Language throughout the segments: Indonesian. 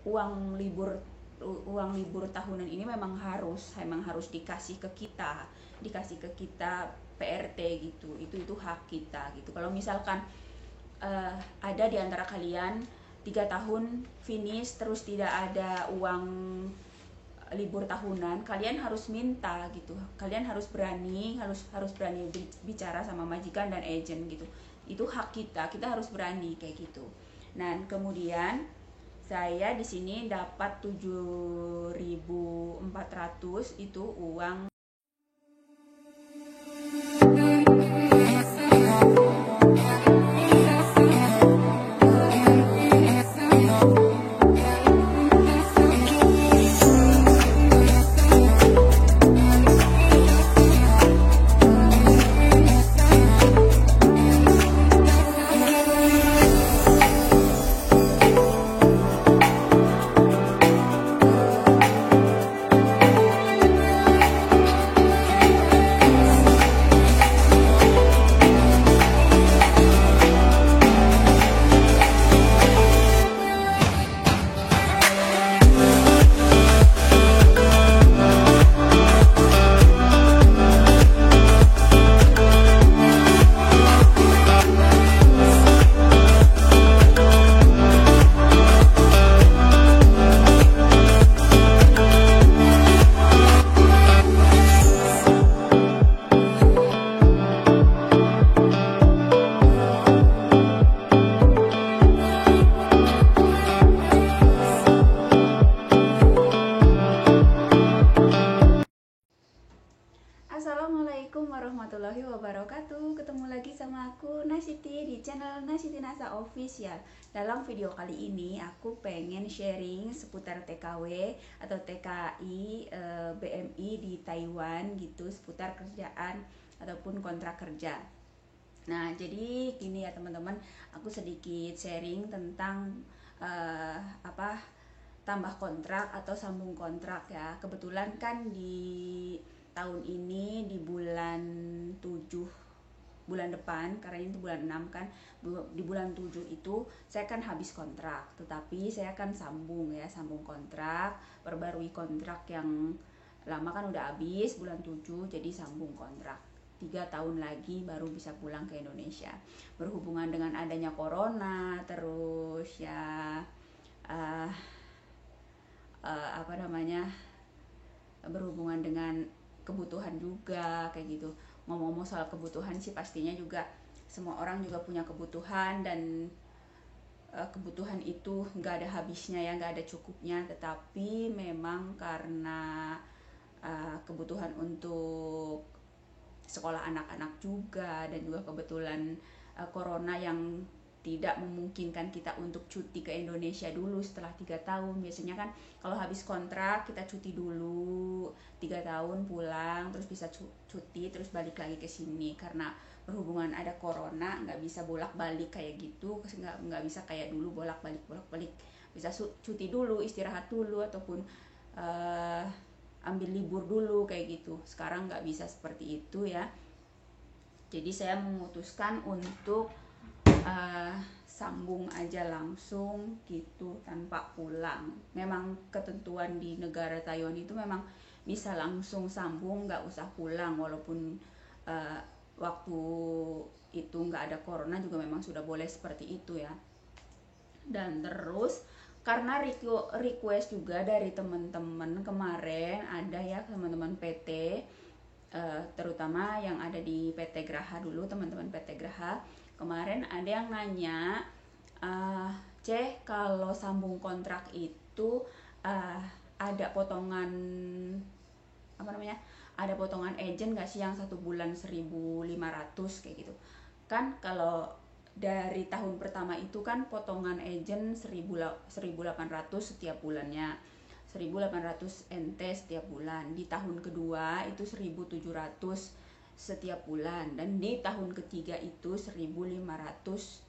uang libur tahunan ini memang harus dikasih ke kita PRT gitu. Itu hak kita gitu. Kalau misalkan ada di antara kalian 3 tahun finish terus tidak ada uang libur tahunan, kalian harus minta gitu. Kalian harus berani bicara sama majikan dan agent gitu. Itu hak kita harus berani kayak gitu. Nah, kemudian saya di sini dapat 7.400 itu uang. Assalamualaikum warahmatullahi wabarakatuh. Ketemu lagi sama aku Nasiti di channel Nasiti Nasa Official. Dalam video kali ini aku pengen sharing seputar TKW atau TKI BMI di Taiwan gitu, seputar kerjaan ataupun kontrak kerja. Nah, jadi gini ya teman-teman, aku sedikit sharing tentang tambah kontrak atau sambung kontrak ya. Kebetulan kan di tahun ini di bulan 7 bulan depan, karena itu bulan 6 kan, di bulan 7 itu saya kan habis kontrak, tetapi saya kan sambung kontrak, perbarui kontrak yang lama kan udah habis bulan 7, jadi sambung kontrak 3 tahun lagi baru bisa pulang ke Indonesia. Berhubungan dengan adanya corona, terus ya berhubungan dengan kebutuhan juga kayak gitu. Ngomong-ngomong soal kebutuhan sih, pastinya juga semua orang juga punya kebutuhan, dan kebutuhan itu nggak ada habisnya ya, nggak ada cukupnya. Tetapi memang karena kebutuhan untuk sekolah anak-anak juga, dan juga kebetulan corona yang tidak memungkinkan kita untuk cuti ke Indonesia dulu setelah 3 tahun. Biasanya kan kalau habis kontrak kita cuti dulu 3 tahun, pulang terus bisa cuti terus balik lagi ke sini. Karena berhubungan ada corona nggak bisa bolak-balik kayak gitu, nggak bisa kayak dulu bolak-balik, bisa cuti dulu, istirahat dulu, ataupun ambil libur dulu kayak gitu. Sekarang nggak bisa seperti itu ya. Jadi saya memutuskan untuk sambung aja langsung gitu tanpa pulang. Memang ketentuan di negara Taiwan itu memang bisa langsung sambung, nggak usah pulang. Walaupun waktu itu nggak ada corona juga memang sudah boleh seperti itu ya. Dan terus karena request juga dari teman-teman kemarin, ada ya teman-teman PT, terutama yang ada di PT Graha dulu, teman-teman PT Graha kemarin ada yang nanya, kalau sambung kontrak itu ada potongan ada potongan agent nggak sih yang 1 bulan 1.500 kayak gitu kan. Kalau dari tahun pertama itu kan potongan agent 1.800 setiap bulannya, 1.800 NT setiap bulan. Di tahun kedua itu 1.700 setiap bulan, dan di tahun ketiga itu 1.500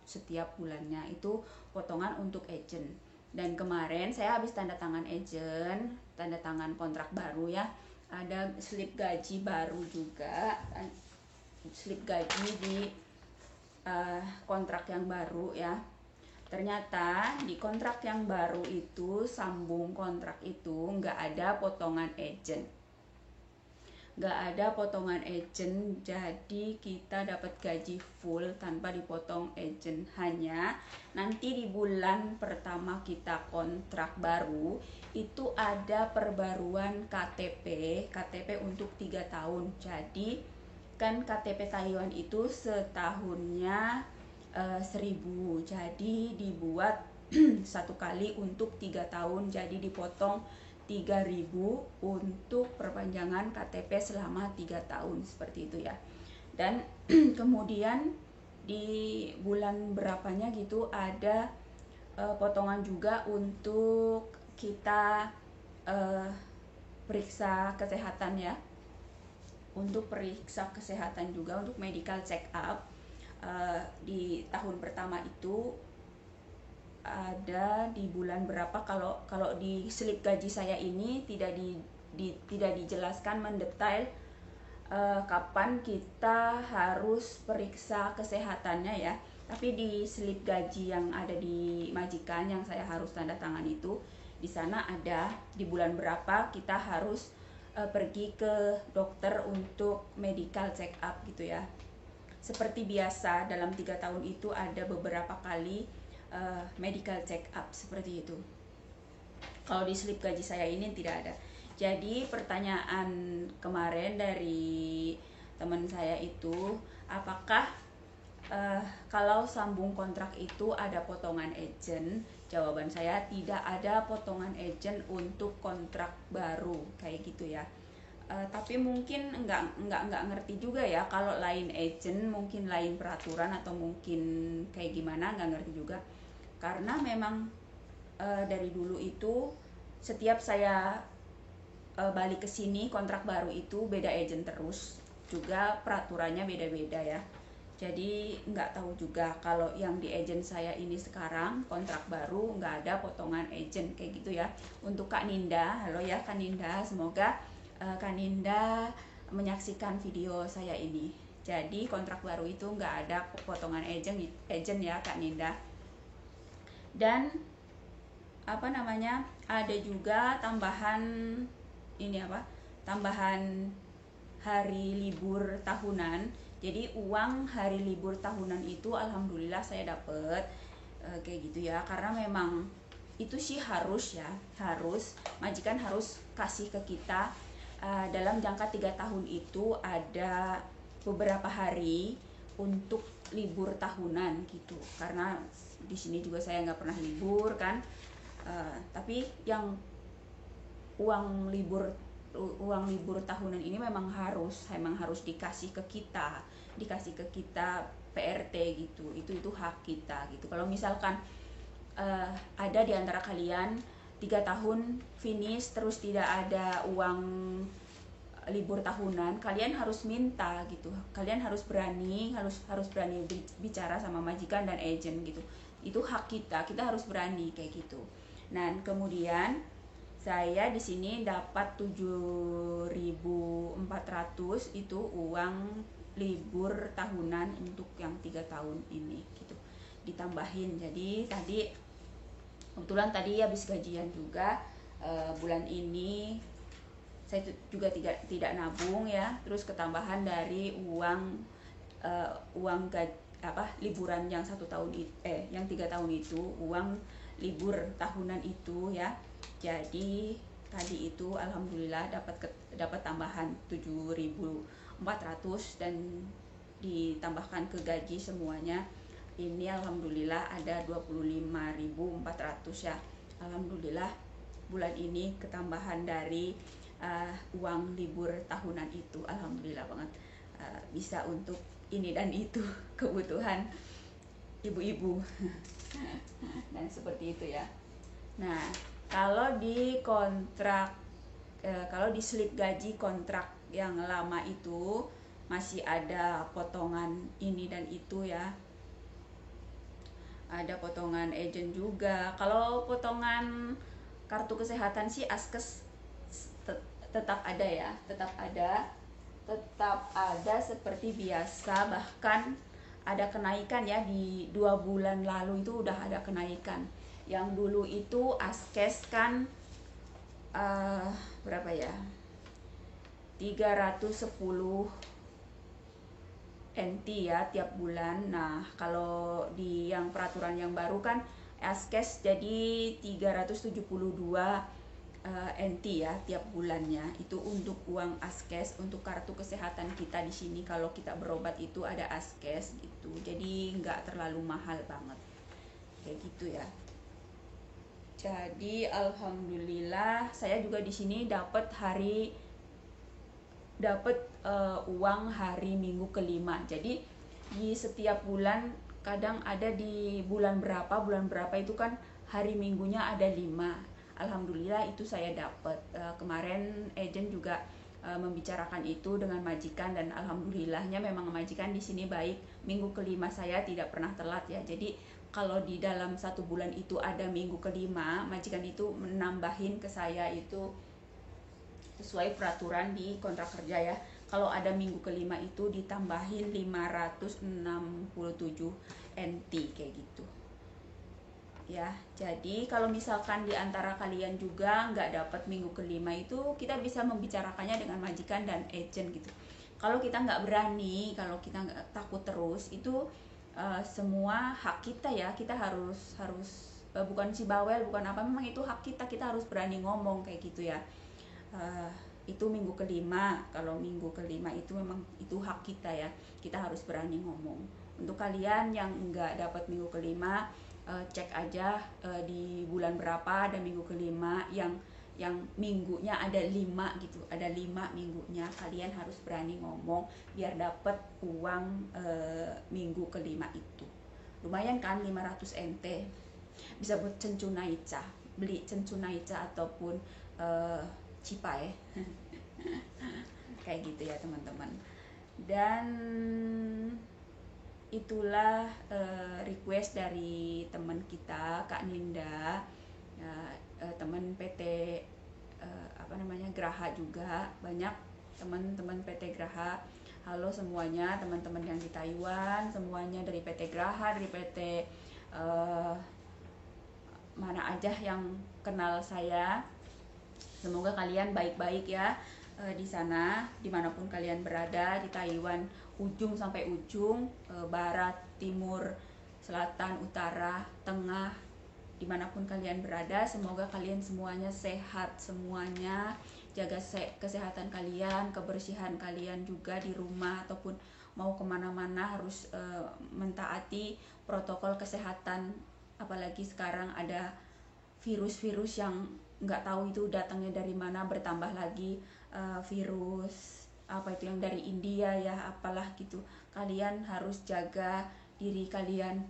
setiap bulannya. Itu potongan untuk agent. Dan kemarin saya habis tanda tangan agent, tanda tangan kontrak baru ya, ada slip gaji baru juga, slip gaji di kontrak yang baru ya. Ternyata di kontrak yang baru itu, sambung kontrak itu nggak ada potongan agent. Nggak ada potongan agent, jadi kita dapat gaji full tanpa dipotong agent. Hanya nanti di bulan pertama kita kontrak baru, itu ada perbaruan KTP untuk 3 tahun. Jadi kan KTP Taiwan itu setahunnya 1.000, jadi dibuat satu kali untuk 3 tahun, jadi dipotong 3.000 untuk perpanjangan KTP selama 3 tahun seperti itu ya. Dan kemudian di bulan berapanya gitu ada potongan juga untuk kita periksa kesehatan ya, untuk periksa kesehatan juga, untuk medical check up. Di tahun pertama itu ada di bulan berapa, kalau di slip gaji saya ini tidak dijelaskan mendetail kapan kita harus periksa kesehatannya ya. Tapi di slip gaji yang ada di majikan yang saya harus tanda tangan itu, di sana ada di bulan berapa kita harus pergi ke dokter untuk medical check up gitu ya. Seperti biasa dalam 3 tahun itu ada beberapa kali medical check up seperti itu. Kalau di slip gaji saya ini tidak ada. Jadi pertanyaan kemarin dari teman saya itu, apakah kalau sambung kontrak itu ada potongan agent? Jawaban saya tidak ada potongan agent untuk kontrak baru kayak gitu ya. Tapi mungkin nggak ngerti juga ya, kalau lain agent mungkin lain peraturan atau mungkin kayak gimana, nggak ngerti juga. Karena memang dari dulu itu setiap saya balik ke sini kontrak baru itu beda agent terus, juga peraturannya beda-beda ya. Jadi nggak tahu juga kalau yang di agent saya ini sekarang kontrak baru nggak ada potongan agent kayak gitu ya. Untuk Kak Ninda, halo ya Kak Ninda, semoga Kak Ninda menyaksikan video saya ini. Jadi kontrak baru itu nggak ada potongan agent ya Kak Ninda. Dan apa namanya, ada juga tambahan ini apa, tambahan hari libur tahunan. Jadi uang hari libur tahunan itu alhamdulillah saya dapet kayak gitu ya. Karena memang itu sih harus ya, harus majikan harus kasih ke kita dalam jangka 3 tahun itu ada beberapa hari untuk libur tahunan gitu. Karena di sini juga saya nggak pernah libur kan, tapi yang uang libur tahunan ini memang harus dikasih ke kita PRT gitu. Itu hak kita gitu. Kalau misalkan ada di antara kalian 3 tahun finish terus tidak ada uang libur tahunan, kalian harus minta gitu. Kalian harus berani bicara sama majikan dan agent gitu. Itu hak kita harus berani kayak gitu. Nah, kemudian saya di sini dapat 7.400 itu uang libur tahunan untuk yang 3 tahun ini gitu. Ditambahin. Jadi tadi kebetulan tadi habis gajian juga bulan ini saya juga tidak nabung ya. Terus ketambahan dari uang liburan yang 1 tahun yang 3 tahun itu, uang libur tahunan itu ya. Jadi tadi itu alhamdulillah dapat tambahan 7.400 dan ditambahkan ke gaji semuanya. Ini alhamdulillah ada 25.400 ya. Alhamdulillah bulan ini ketambahan dari uang libur tahunan itu, alhamdulillah banget. Bisa untuk ini dan itu kebutuhan ibu-ibu dan seperti itu ya. Nah, kalau di kontrak kalau di slip gaji kontrak yang lama itu masih ada potongan ini dan itu ya. Ada potongan agent juga. Kalau potongan kartu kesehatan sih Askes tetap ada ya, tetap ada seperti biasa. Bahkan ada kenaikan ya, di 2 bulan lalu itu udah ada kenaikan. Yang dulu itu Askes kan berapa ya, 310 NT ya tiap bulan. Nah kalau di yang peraturan yang baru kan Askes jadi 372 NT ya tiap bulannya. Itu untuk uang Askes, untuk kartu kesehatan kita di sini. Kalau kita berobat itu ada Askes gitu, jadi nggak terlalu mahal banget kayak gitu ya. Jadi alhamdulillah saya juga di sini dapat uang hari Minggu kelima. Jadi di setiap bulan, kadang ada di bulan berapa itu kan hari Minggunya ada 5. Alhamdulillah itu saya dapat. Kemarin agent juga membicarakan itu dengan majikan, dan alhamdulillahnya memang majikan di sini baik. Minggu kelima saya tidak pernah telat ya. Jadi kalau di dalam 1 bulan itu ada minggu kelima, majikan itu menambahin ke saya itu sesuai peraturan di kontrak kerja ya. Kalau ada minggu kelima itu ditambahin 567 NT kayak gitu ya. Jadi kalau misalkan di antara kalian juga nggak dapat minggu kelima, itu kita bisa membicarakannya dengan majikan dan agent gitu. Kalau kita nggak berani, kalau kita nggak, takut terus, itu semua hak kita ya. Kita harus bukan si bawel, bukan apa, memang itu hak kita. Kita harus berani ngomong kayak gitu ya. Itu minggu kelima, kalau minggu kelima itu memang itu hak kita ya. Kita harus berani ngomong. Untuk kalian yang nggak dapat minggu kelima, cek aja di bulan berapa ada minggu kelima, yang minggunya ada 5 gitu, ada 5 minggunya. Kalian harus berani ngomong biar dapat uang minggu kelima itu. Lumayan kan, 500 NT bisa buat cencunaica, beli cencunaica ataupun cipai kayak gitu ya teman-teman. Dan itulah request dari teman kita Kak Ninda, teman PT Graha juga. Banyak teman-teman PT Graha. Halo semuanya, teman-teman yang di Taiwan, semuanya dari PT Graha, dari PT mana aja yang kenal saya. Semoga kalian baik-baik ya di sana, dimanapun kalian berada, di Taiwan ujung sampai ujung, barat, timur, selatan, utara, tengah, dimanapun kalian berada. Semoga kalian semuanya sehat semuanya. Jaga kesehatan kalian, kebersihan kalian juga di rumah ataupun mau kemana-mana harus mentaati protokol kesehatan. Apalagi sekarang ada virus-virus yang nggak tahu itu datangnya dari mana, bertambah lagi virus apa itu yang dari India ya, apalah gitu. Kalian harus jaga diri kalian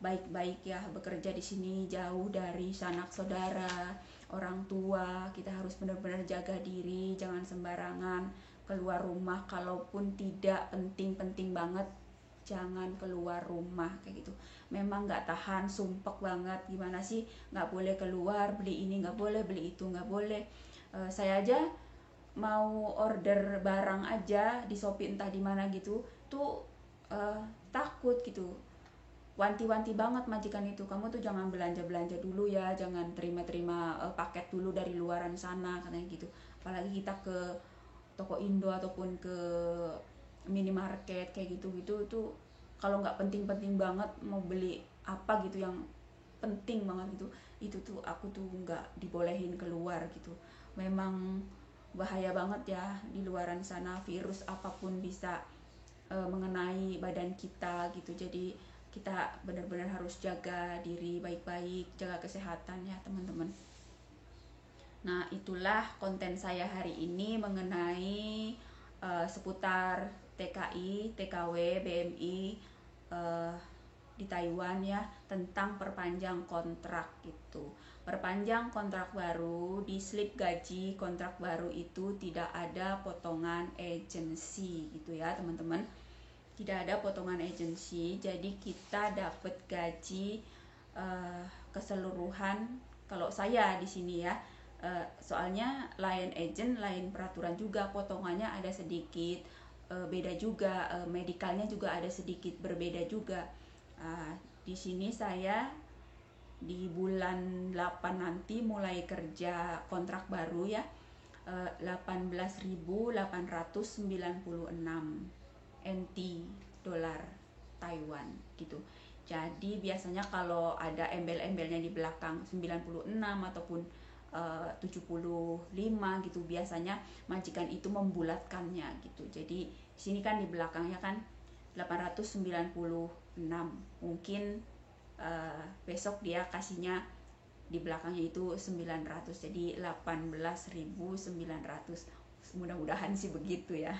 baik-baik ya. Bekerja di sini jauh dari sanak saudara, orang tua. Kita harus benar-benar jaga diri, jangan sembarangan keluar rumah. Kalaupun tidak penting-penting banget, jangan keluar rumah kayak gitu. Memang nggak tahan, sumpek banget. Gimana sih, nggak boleh keluar, beli ini nggak boleh, beli itu nggak boleh. Saya aja mau order barang aja di Shopee entah di mana gitu tuh takut gitu. Wanti-wanti banget majikan itu, kamu tuh jangan belanja-belanja dulu ya, jangan terima-terima paket dulu dari luaran sana katanya gitu. Apalagi kita ke toko Indo ataupun ke minimarket kayak gitu-gitu tuh, kalau nggak penting-penting banget mau beli apa gitu yang penting banget gitu, itu tuh aku tuh nggak dibolehin keluar gitu. Memang bahaya banget ya di luaran sana, virus apapun bisa mengenai badan kita gitu. Jadi kita benar-benar harus jaga diri baik-baik, jaga kesehatan ya teman-teman. Nah itulah konten saya hari ini mengenai seputar TKI, TKW, BMI di Taiwan ya, tentang perpanjang kontrak gitu. Perpanjang kontrak baru, di slip gaji kontrak baru itu tidak ada potongan agensi gitu ya teman-teman. Tidak ada potongan agensi, jadi kita dapat gaji keseluruhan. Kalau saya di sini ya, soalnya lain agent, lain peraturan juga, potongannya ada sedikit. beda juga, medikalnya juga ada sedikit berbeda juga. Di sini saya di bulan 8 nanti mulai kerja kontrak baru ya, 18.896 NT dolar Taiwan gitu. Jadi biasanya kalau ada embel-embelnya di belakang 96 ataupun 75 gitu, biasanya majikan itu membulatkannya gitu. Jadi di sini kan di belakangnya kan 896, mungkin besok dia kasihnya di belakangnya itu 900, jadi 18.900. Mudah-mudahan sih begitu ya.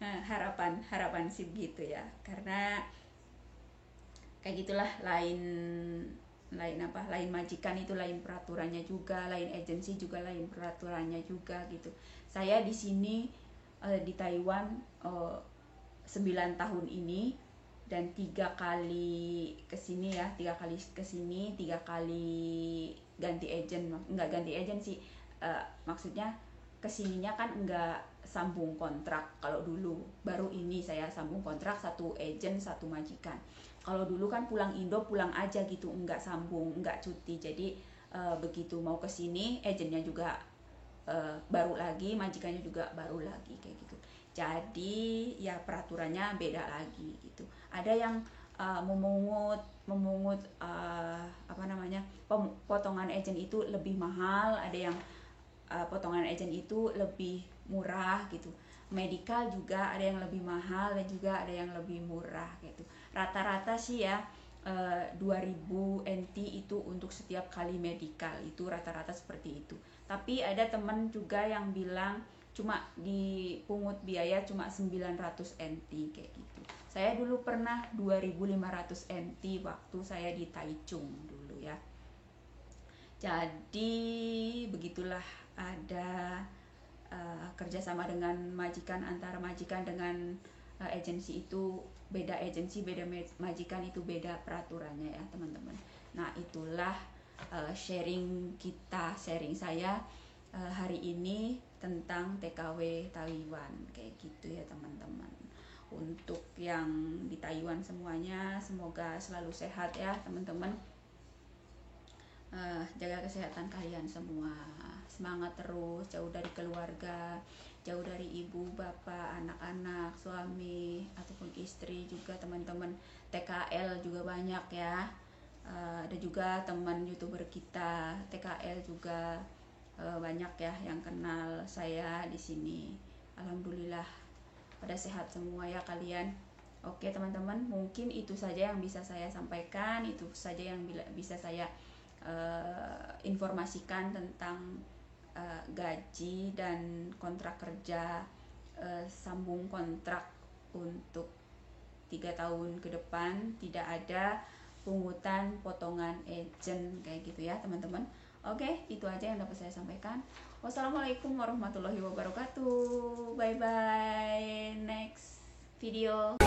harapan sih begitu ya, karena kayak gitulah, lain majikan itu lain peraturannya juga, lain agensi juga lain peraturannya juga gitu. Saya di sini di Taiwan 9 tahun ini, dan 3 kali kesini ya, 3 kali kesini, 3 kali ganti agent. Enggak ganti agent sih, maksudnya kesininya kan enggak sambung kontrak. Kalau dulu baru ini saya sambung kontrak, satu agent satu majikan. Kalau dulu kan pulang Indo pulang aja gitu, enggak sambung, enggak cuti. Jadi begitu mau kesini agentnya juga baru lagi, majikannya juga baru lagi kayak gitu. Jadi ya peraturannya beda lagi gitu. Ada yang memungut potongan agent itu lebih mahal, ada yang potongan agent itu lebih murah gitu. Medical juga ada yang lebih mahal dan juga ada yang lebih murah gitu. Rata-rata sih ya 2000 NT itu untuk setiap kali medical, itu rata-rata seperti itu. Tapi ada teman juga yang bilang cuma dipungut biaya cuma 900 NT kayak gitu. Saya dulu pernah 2500 NT waktu saya di Taichung dulu ya. Jadi begitulah, ada kerjasama dengan majikan, antara majikan dengan agensi itu beda, agensi beda majikan itu beda peraturannya ya teman-teman. Nah itulah sharing saya hari ini tentang TKW Taiwan kayak gitu ya teman-teman. Untuk yang di Taiwan semuanya semoga selalu sehat ya teman-teman. Jaga kesehatan kalian semua, semangat terus, jauh dari keluarga, jauh dari ibu, bapak, anak-anak, suami ataupun istri juga teman-teman. TKL juga banyak ya, ada juga teman YouTuber kita TKL juga banyak ya yang kenal saya di sini. Alhamdulillah pada sehat semua ya kalian. Oke teman-teman, mungkin itu saja yang bisa saya sampaikan, itu saja yang bisa saya informasikan tentang gaji dan kontrak kerja, sambung kontrak untuk 3 tahun ke depan, tidak ada pungutan potongan agent kayak gitu ya teman-teman. Oke, itu aja yang dapat saya sampaikan. Wassalamualaikum warahmatullahi wabarakatuh. Bye bye, next video.